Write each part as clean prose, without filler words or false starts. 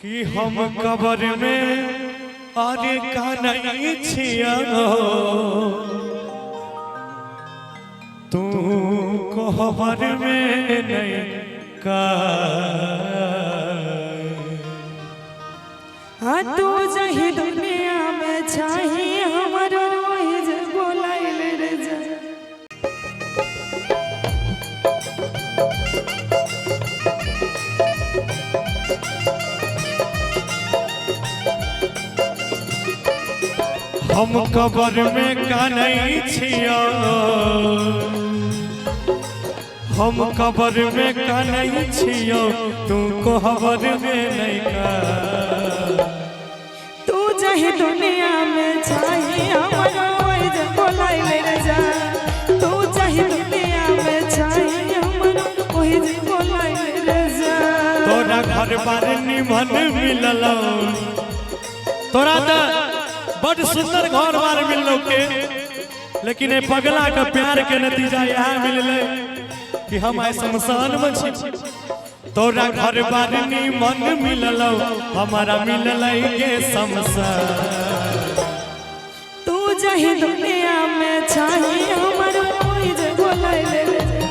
कि हम कबर में आरे का नहीं छिया तू कोहबर में नहीं का हाँ तू जही दुनिया में चाहिए हमारो रोज बोलाइले रे जा हम कबर में का नहीं छिया हम कबर में का नहीं छिया तू कोहबर में नहीं का तू जही दुनिया में चाहिए हमारो रोज बोलाइले रे जा तू जही दुनिया में चाहिए हमारो रोज बोलाइले रे जा तोरा घर बार निमन मिलल तोरा तो बड़ सुंदर घर बार मिललो के लेकिन ए पगला का प्यार के नतीजा यह मिलले कि हम आए शमशान में छी तोरा घर बार निमन मिलल हमारा मिलल के शमशान तू जही दुनिया में चाहिए हमारो रोज बोलाइले रे जा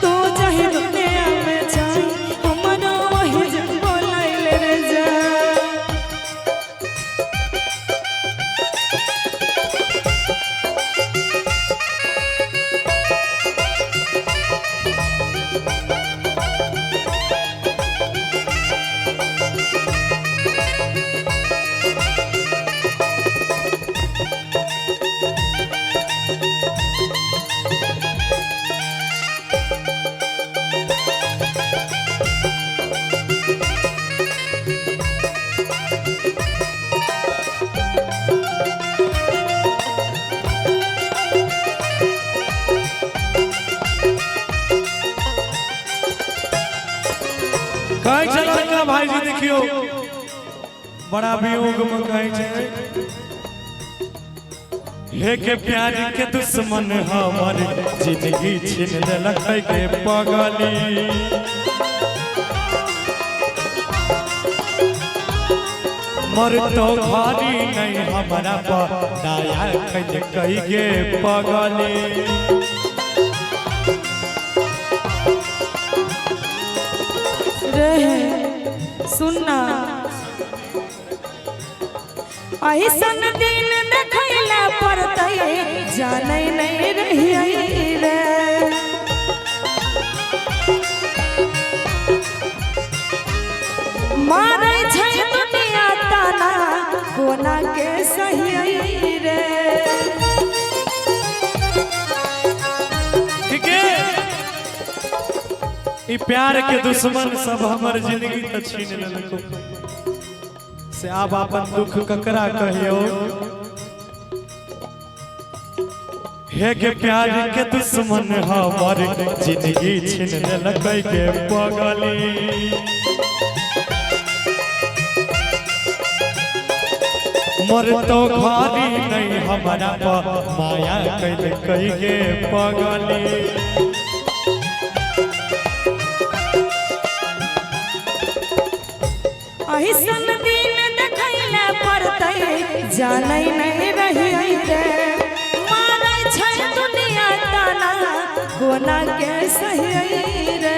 तू जही दुनिया में चाहिए हमारो रोज बोलाइले रे जा कहीं चला का भाई जी देखियो बड़ा वियोग में कहीं छे हे के प्यार के दुश्मन हमर जिंदगी छीन लेलक के पगली मर तो भारी नहीं हमारा पदाया कहीं के पगली सुनना ऐसन दिन देखैला पड़तै जानै नहीं रही रे मारै छै दुनिया ताना कोना के सही रे ई प्यार के दुश्मन सब हमर जिंदगी त छीन लेलको से आप अपन दुख ककरा कहियो हे के प्यार के दुश्मन हमर जिंदगी छीन लेलक के पगली मर तो घारी नहीं हमारा माया कैल कही के पगली ऐसन दिन देखैला पड़तै जानै नहीं रही रे मारै छै दुनिया ताना कोना के सही रे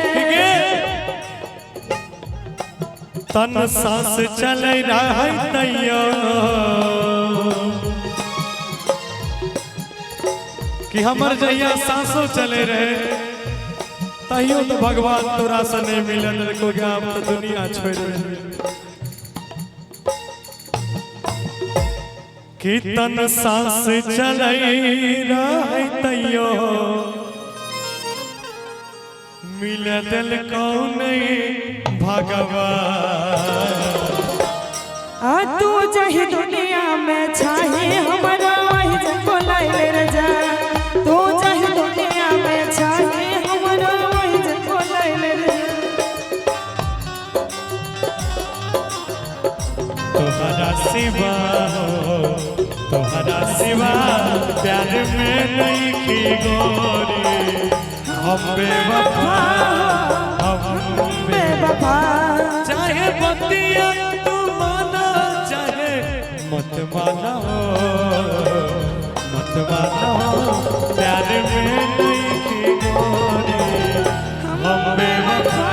तन सांस चलै रहै तैयो कि हमर जहिया सांसो चले रहे तहियो तो भगवान तोरा से नहीं मिलल को गाम तो दुनिया छोड़ रहे कि तन सांस चलै रहै तैयो मिल दिल कौन भगवान तू जही दुनिया में चाहिए हमारा रोज बोलाइले रे जा तू जही दुनिया में चाहिए हमारा रोज बोलाइले रे तोहरा सिवा तोहरा सिवा प्यार में नहीं की गोरी हम बेवफा बेवफा चाहे के बतिया तू माना चाहे मत माना हो, मत माना हो, प्यार में नहीं की गोरी हम बेवफा,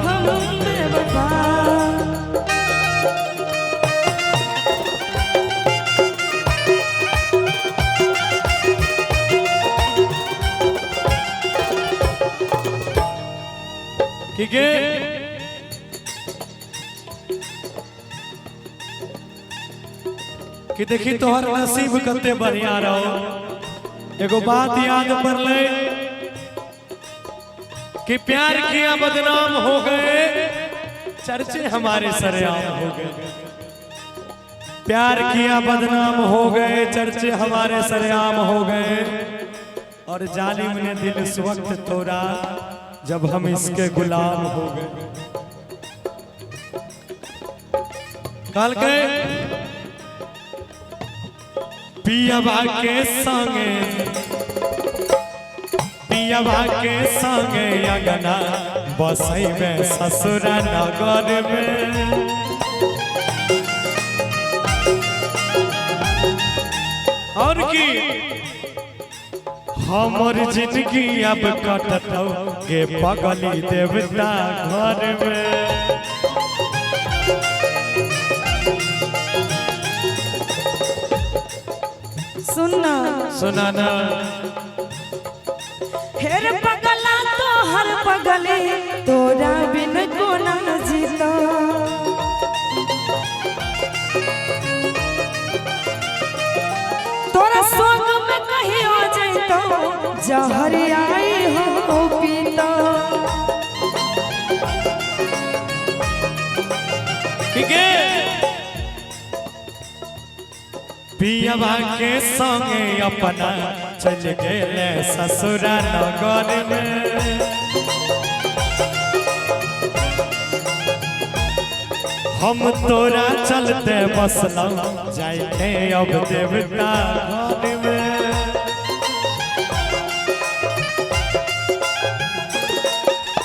हम बेवफा। कि देखी तोहर नसीब कते बढ़िया रहो। एगो बात याद पर ले कि प्यार किया बदनाम हो गए, चर्चे हमारे सरेआम हो गए। प्यार किया बदनाम हो गए, चर्चे हमारे सरेआम हो गए। और जालिम ने दिल इस वक्त तोड़ा जब हम इसके गुलाम हो गए। कल के पियावा के संगे, पियावा के संगे अगना बसई में ससुरा नगर में। और की हमर जिंदगी अब कटतौ के पगली देवता घर में। सुनना सुनाना हेर पगला तो हर पगले तोरा बिन कोना जीता। तोरा सोग में कहीं हो जाइतो जहर आई हो पीता। पियावा के संगे अपना चल गए ससुरा नगर में। हम तोरा चलते बसला जाए अब देवता घर में।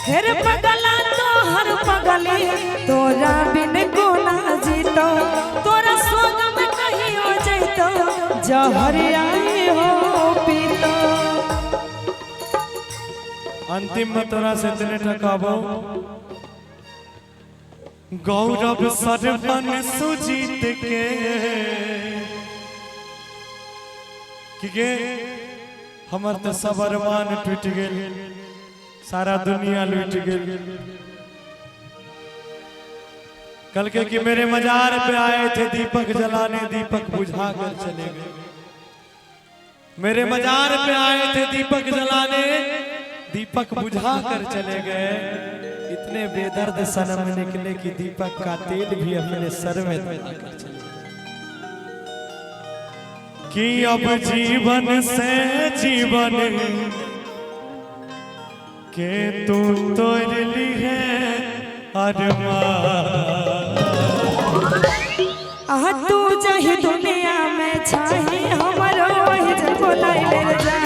हेर पगला तो हर पगले तोरा बिन कोना जीतो। तोरा सोग में कहीं हो जाइतो जहर आई हो पीतो। अंतिम में तोरा से इतने टकाबो गौरव सरवन सुजीत के हमर तो सब अरमान टूट गेल, सारा दुनिया लूट गेल। कल के कि मेरे मजार पे आए थे दीपक जलाने, दीपक बुझा कर चले गए। मेरे मजार पे आए थे दीपक जलाने, दीपक बुझा कर चले गए। इतने बेदर्द सनम निकले कि दीपक का तेल भी अपने सर में दबा कर चले गए। कि अब जीवन से जीवन के तू तोड़ ली है अरमान। तू जही दुनिया में छाही हमरो वही जब बोलाइले जा।